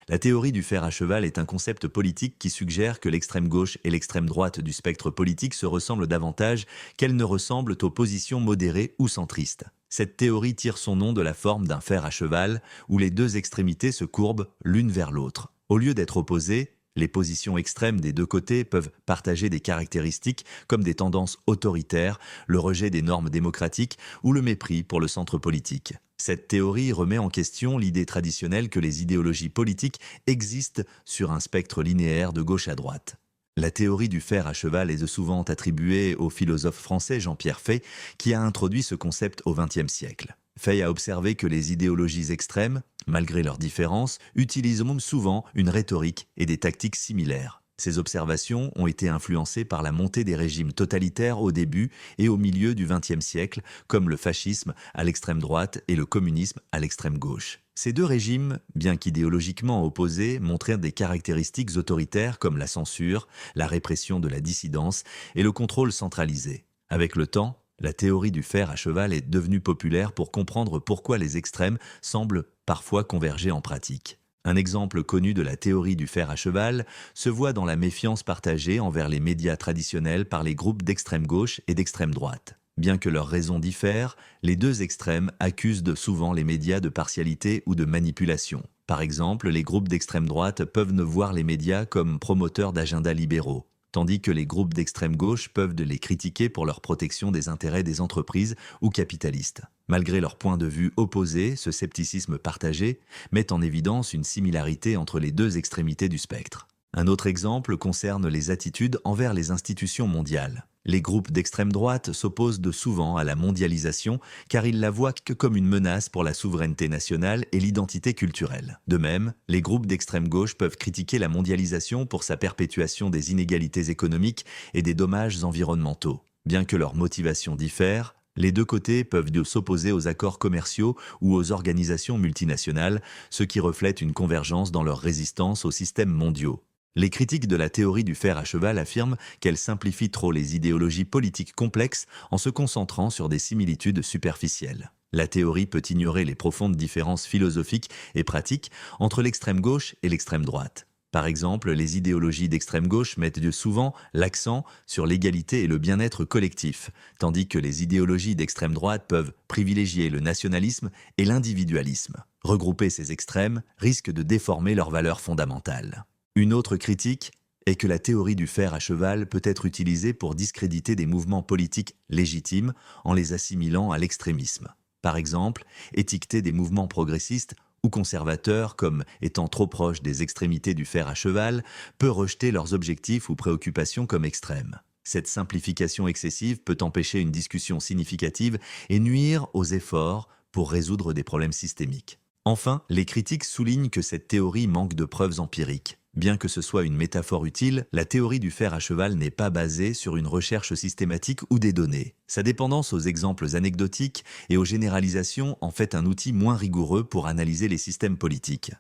La théorie du fer à cheval est un concept politique qui suggère que l'extrême gauche et l'extrême droite du spectre politique se ressemblent davantage qu'elles ne ressemblent aux positions modérées ou centristes. Cette théorie tire son nom de la forme d'un fer à cheval, où les deux extrémités se courbent l'une vers l'autre. Au lieu d'être opposées, les positions extrêmes des deux côtés peuvent partager des caractéristiques comme des tendances autoritaires, le rejet des normes démocratiques ou le mépris pour le centre politique. Cette théorie remet en question l'idée traditionnelle que les idéologies politiques existent sur un spectre linéaire de gauche à droite. La théorie du fer à cheval est souvent attribuée au philosophe français Jean-Pierre Fay, qui a introduit ce concept au XXe siècle. Fay a observé que les idéologies extrêmes, malgré leurs différences, utilisent souvent une rhétorique et des tactiques similaires. Ces observations ont été influencées par la montée des régimes totalitaires au début et au milieu du XXe siècle, comme le fascisme à l'extrême droite et le communisme à l'extrême gauche. Ces deux régimes, bien qu'idéologiquement opposés, montrèrent des caractéristiques autoritaires comme la censure, la répression de la dissidence et le contrôle centralisé. Avec le temps, la théorie du fer à cheval est devenue populaire pour comprendre pourquoi les extrêmes semblent parfois converger en pratique. Un exemple connu de la théorie du fer à cheval se voit dans la méfiance partagée envers les médias traditionnels par les groupes d'extrême gauche et d'extrême droite. Bien que leurs raisons diffèrent, les deux extrêmes accusent souvent les médias de partialité ou de manipulation. Par exemple, les groupes d'extrême droite peuvent ne voir les médias comme promoteurs d'agendas libéraux, tandis que les groupes d'extrême gauche peuvent les critiquer pour leur protection des intérêts des entreprises ou capitalistes. Malgré leurs points de vue opposés, ce scepticisme partagé met en évidence une similarité entre les deux extrémités du spectre. Un autre exemple concerne les attitudes envers les institutions mondiales. Les groupes d'extrême droite s'opposent souvent à la mondialisation car ils la voient que comme une menace pour la souveraineté nationale et l'identité culturelle. De même, les groupes d'extrême gauche peuvent critiquer la mondialisation pour sa perpétuation des inégalités économiques et des dommages environnementaux. Bien que leurs motivations diffèrent, les deux côtés peuvent s'opposer aux accords commerciaux ou aux organisations multinationales, ce qui reflète une convergence dans leur résistance aux systèmes mondiaux. Les critiques de la théorie du fer à cheval affirment qu'elle simplifie trop les idéologies politiques complexes en se concentrant sur des similitudes superficielles. La théorie peut ignorer les profondes différences philosophiques et pratiques entre l'extrême gauche et l'extrême droite. Par exemple, les idéologies d'extrême gauche mettent souvent l'accent sur l'égalité et le bien-être collectif, tandis que les idéologies d'extrême droite peuvent privilégier le nationalisme et l'individualisme. Regrouper ces extrêmes risque de déformer leurs valeurs fondamentales. Une autre critique est que la théorie du fer à cheval peut être utilisée pour discréditer des mouvements politiques légitimes en les assimilant à l'extrémisme. Par exemple, étiqueter des mouvements progressistes ou conservateurs comme étant trop proches des extrémités du fer à cheval peut rejeter leurs objectifs ou préoccupations comme extrêmes. Cette simplification excessive peut empêcher une discussion significative et nuire aux efforts pour résoudre des problèmes systémiques. Enfin, les critiques soulignent que cette théorie manque de preuves empiriques. Bien que ce soit une métaphore utile, la théorie du fer à cheval n'est pas basée sur une recherche systématique ou des données. Sa dépendance aux exemples anecdotiques et aux généralisations en fait un outil moins rigoureux pour analyser les systèmes politiques.